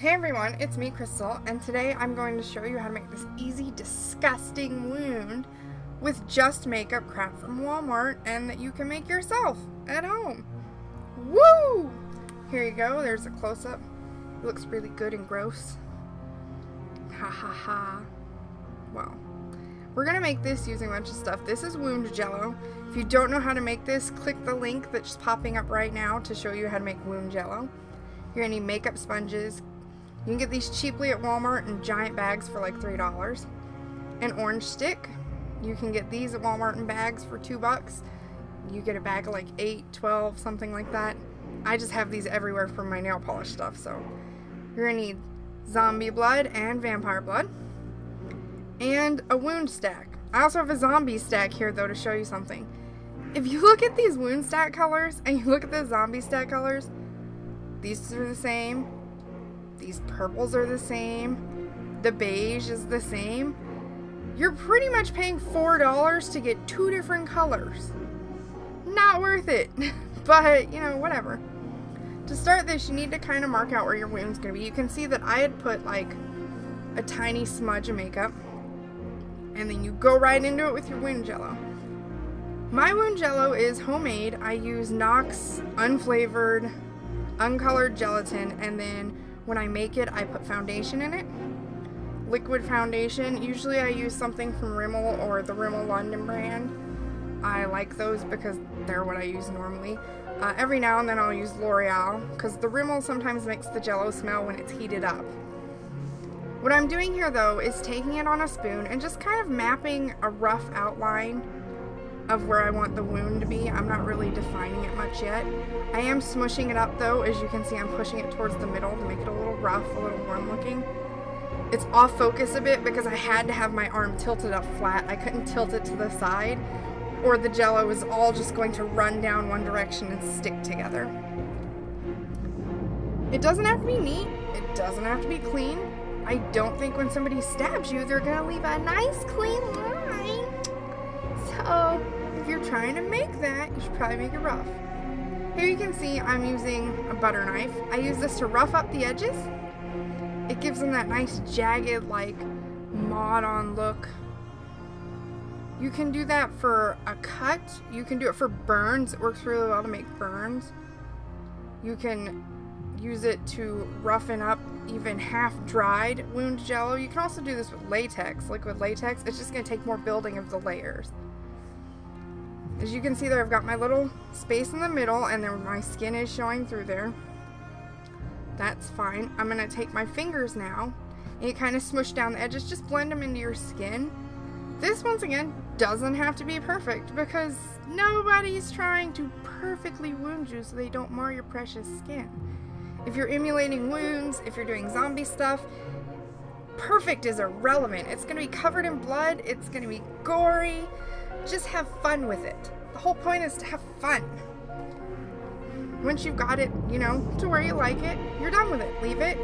Hey everyone, it's me, Crystal, and today I'm going to show you how to make this easy, disgusting wound with just makeup crap from Walmart and that you can make yourself at home. Woo! Here you go, there's a close-up. It looks really good and gross. Ha ha ha. Well, we're going to make this using a bunch of stuff. This is wound jello. If you don't know how to make this, click the link that's popping up right now to show you how to make wound jello. You're going to need makeup sponges. You can get these cheaply at Walmart in giant bags for like $3. An orange stick. You can get these at Walmart in bags for $2. You get a bag of like 8, 12, something like that. I just have these everywhere for my nail polish stuff, so you're going to need zombie blood and vampire blood. And a wound stack. I also have a zombie stack here though to show you something. If you look at these wound stack colors and you look at the zombie stack colors, these are the same. These purples are the same. The beige is the same. You're pretty much paying $4 to get 2 different colors. Not worth it. But, you know, whatever. To start this, you need to kind of mark out where your wound's going to be. You can see that I had put like a tiny smudge of makeup. And then you go right into it with your wound jello. My wound jello is homemade. I use Knox unflavored, uncolored gelatin, and then when I make it, I put foundation in it. Liquid foundation. Usually I use something from Rimmel or the Rimmel London brand. I like those because they're what I use normally. Every now and then I'll use L'Oreal because the Rimmel sometimes makes the jello smell when it's heated up. What I'm doing here though is taking it on a spoon and just kind of mapping a rough outline of where I want the wound to be. I'm not really defining it much yet. I am smushing it up though. As you can see, I'm pushing it towards the middle to make it a little rough, a little warm looking. It's off focus a bit because I had to have my arm tilted up flat. I couldn't tilt it to the side or the jello is all just going to run down one direction and stick together. It doesn't have to be neat. It doesn't have to be clean. I don't think when somebody stabs you, they're gonna leave a nice clean line. So, if you're trying to make that, you should probably make it rough. Here you can see I'm using a butter knife. I use this to rough up the edges. It gives them that nice jagged, like, mod-on look. You can do that for a cut. You can do it for burns. It works really well to make burns. You can use it to roughen up even half-dried wound jello. You can also do this with latex, liquid latex. It's just going to take more building of the layers. As you can see there, I've got my little space in the middle and then my skin is showing through there. That's fine. I'm going to take my fingers now and you kind of smush down the edges. Just blend them into your skin. This, once again, doesn't have to be perfect because nobody's trying to perfectly wound you so they don't mar your precious skin. If you're emulating wounds, if you're doing zombie stuff, perfect is irrelevant. It's going to be covered in blood. It's going to be gory. Just have fun with it. The whole point is to have fun. Once you've got it, you know, to where you like it, you're done with it. Leave it.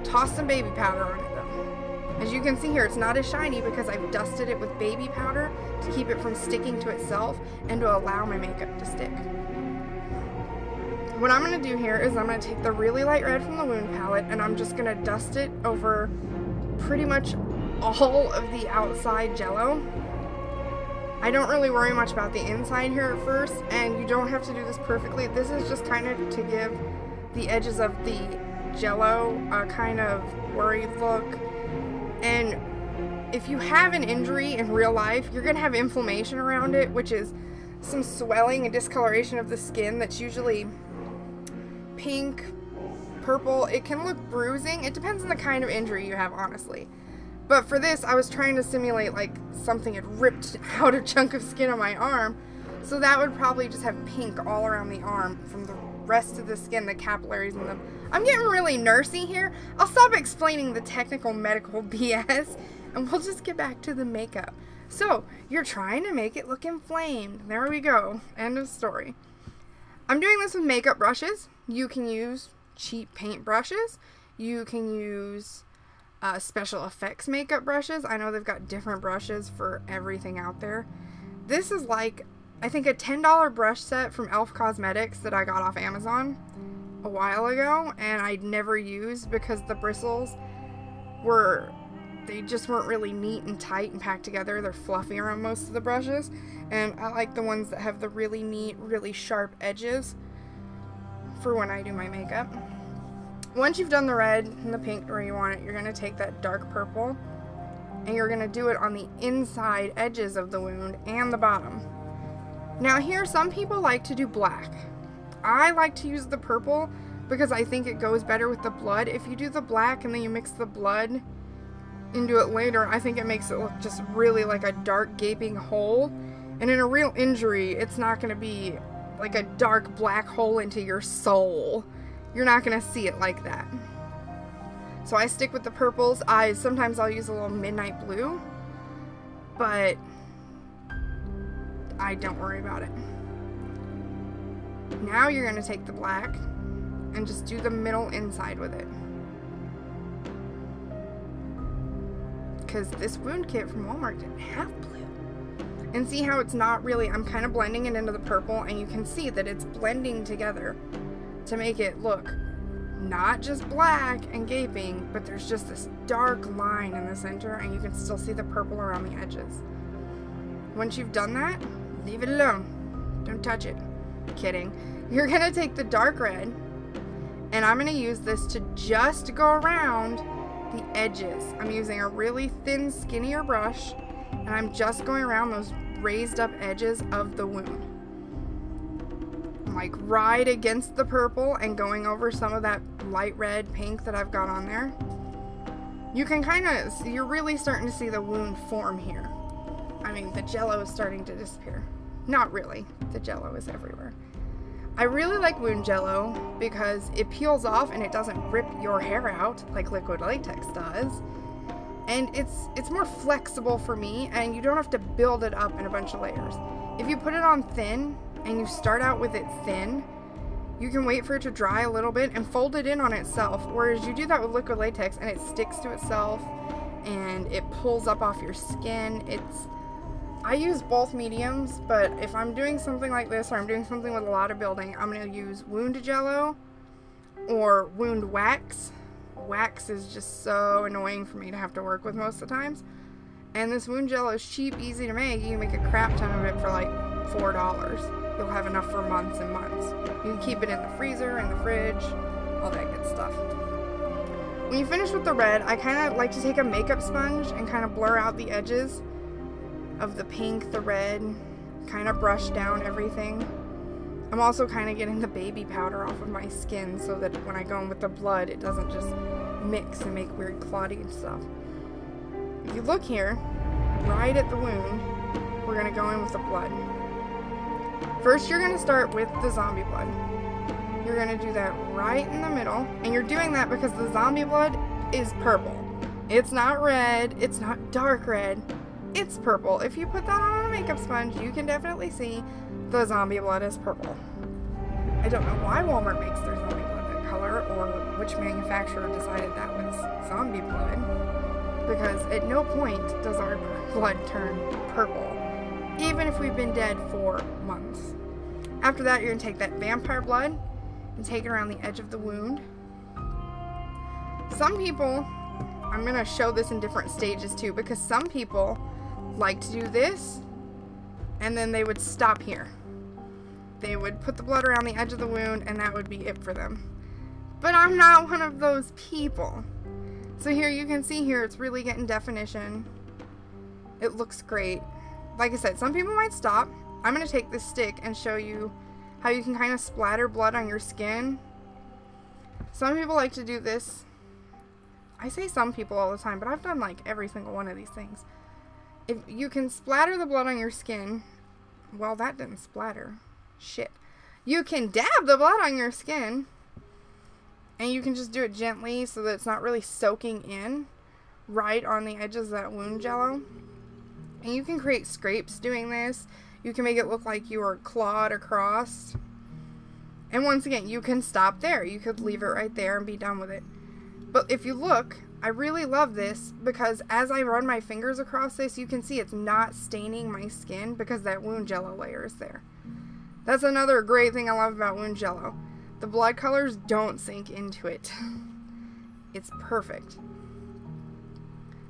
Toss some baby powder on it though. As you can see here, it's not as shiny because I've dusted it with baby powder to keep it from sticking to itself and to allow my makeup to stick. What I'm going to do here is I'm going to take the really light red from the wound palette and I'm just going to dust it over pretty much all of the outside jello. I don't really worry much about the inside here at first, and you don't have to do this perfectly. This is just kind of to give the edges of the jello a kind of worried look. And if you have an injury in real life, you're going to have inflammation around it, which is some swelling and discoloration of the skin that's usually pink, purple. It can look bruising. It depends on the kind of injury you have, honestly. But for this, I was trying to simulate like something had ripped out a chunk of skin on my arm. So that would probably just have pink all around the arm from the rest of the skin, the capillaries and the... I'm getting really nursey here. I'll stop explaining the technical medical BS and we'll just get back to the makeup. So, you're trying to make it look inflamed. There we go. End of story. I'm doing this with makeup brushes. You can use cheap paint brushes. You can use special effects makeup brushes. I know they've got different brushes for everything out there. This is like, I think, a $10 brush set from e.l.f. Cosmetics that I got off Amazon. a while ago and I'd never used because the bristles they just weren't really neat and tight and packed together. They're fluffier on most of the brushes, and I like the ones that have the really neat, really sharp edges for when I do my makeup. Once you've done the red and the pink where you want it, you're going to take that dark purple and you're going to do it on the inside edges of the wound and the bottom. Now here, some people like to do black. I like to use the purple because I think it goes better with the blood. If you do the black and then you mix the blood into it later, I think it makes it look just really like a dark gaping hole. And in a real injury, it's not going to be like a dark black hole into your soul. You're not going to see it like that. So I stick with the purples. Sometimes I'll use a little midnight blue, but I don't worry about it. Now you're going to take the black and just do the middle inside with it. Because this wound kit from Walmart didn't have blue. And see how it's not really, I'm kind of blending it into the purple, and you can see that it's blending together to make it look not just black and gaping, but there's just this dark line in the center, and you can still see the purple around the edges. Once you've done that, leave it alone. Don't touch it. Kidding. You're going to take the dark red, and I'm going to use this to just go around the edges. I'm using a really thin, skinnier brush, and I'm just going around those raised up edges of the wound. Like right against the purple and going over some of that light red pink that I've got on there. You can you're really starting to see the wound form here. I mean, the jello is starting to disappear. Not really. The jello is everywhere. I really like wound jello because it peels off and it doesn't rip your hair out like liquid latex does. And it's more flexible for me, and you don't have to build it up in a bunch of layers. If you put it on thin and you start out with it thin, you can wait for it to dry a little bit and fold it in on itself, whereas you do that with liquid latex and it sticks to itself and it pulls up off your skin. I use both mediums, but if I'm doing something like this or I'm doing something with a lot of building, I'm going to use wound jello or wound wax. Wax is just so annoying for me to have to work with most of the times. And this wound jello is cheap, easy to make. You can make a crap ton of it for like $4. You'll have enough for months and months. You can keep it in the freezer, in the fridge, all that good stuff. When you finish with the red, I kind of like to take a makeup sponge and kind of blur out the edges of the pink, the red, kind of brush down everything. I'm also kind of getting the baby powder off of my skin so that when I go in with the blood, it doesn't just mix and make weird clotty stuff. If you look here, right at the wound, we're going to go in with the blood. First, you're going to start with the zombie blood. You're going to do that right in the middle, and you're doing that because the zombie blood is purple. It's not red, it's not dark red, it's purple. If you put that on a makeup sponge, you can definitely see the zombie blood is purple. I don't know why Walmart makes their zombie blood that color, or which manufacturer decided that was zombie blood, because at no point does our blood turn purple, even if we've been dead for months. After that, you're going to take that vampire blood and take it around the edge of the wound. Some people, I'm going to show this in different stages too, because some people like to do this and then they would stop here. They would put the blood around the edge of the wound and that would be it for them. But I'm not one of those people. So here you can see here it's really getting definition. It looks great. Like I said, some people might stop. I'm going to take this stick and show you how you can kind of splatter blood on your skin. Some people like to do this. I say some people all the time, but I've done like every single one of these things. If you can splatter the blood on your skin, well, that didn't splatter. Shit. You can dab the blood on your skin, and you can just do it gently so that it's not really soaking in right on the edges of that wound jello. And you can create scrapes doing this. You can make it look like you are clawed across. And once again, you can stop there. You could leave it right there and be done with it. But if you look, I really love this because as I run my fingers across this, you can see it's not staining my skin because that wound jello layer is there. That's another great thing I love about wound jello. The blood colors don't sink into it. It's perfect.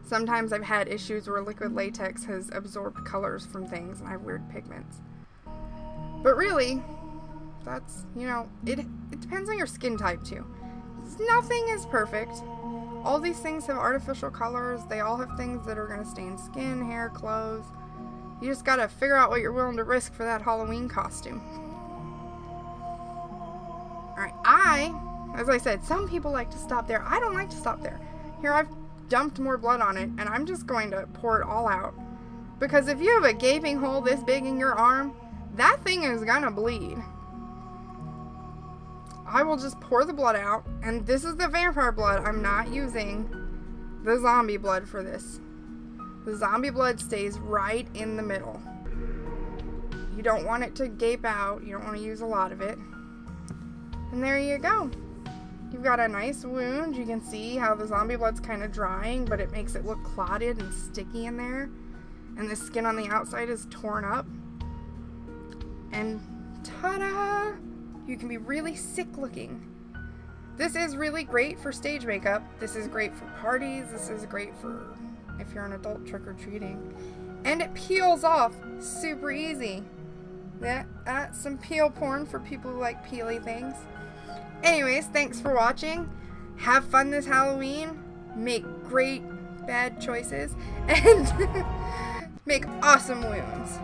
Sometimes I've had issues where liquid latex has absorbed colors from things and I have weird pigments. But really, that's, you know, it depends on your skin type too. Nothing is perfect. All these things have artificial colors. They all have things that are going to stain skin, hair, clothes. You just got to figure out what you're willing to risk for that Halloween costume. Alright, as I said, some people like to stop there. I don't like to stop there. Here, I've dumped more blood on it, and I'm just going to pour it all out. Because if you have a gaping hole this big in your arm, that thing is gonna bleed. I will just pour the blood out, and this is the vampire blood. I'm not using the zombie blood for this. The zombie blood stays right in the middle. You don't want it to gape out. You don't want to use a lot of it. And there you go. You've got a nice wound. You can see how the zombie blood's kind of drying, but it makes it look clotted and sticky in there. And the skin on the outside is torn up. And ta-da! You can be really sick looking. This is really great for stage makeup. This is great for parties. This is great for if you're an adult trick-or-treating. And it peels off super easy. That's some peel porn for people who like peely things. Anyways, thanks for watching. Have fun this Halloween. Make great bad choices. And make awesome wounds.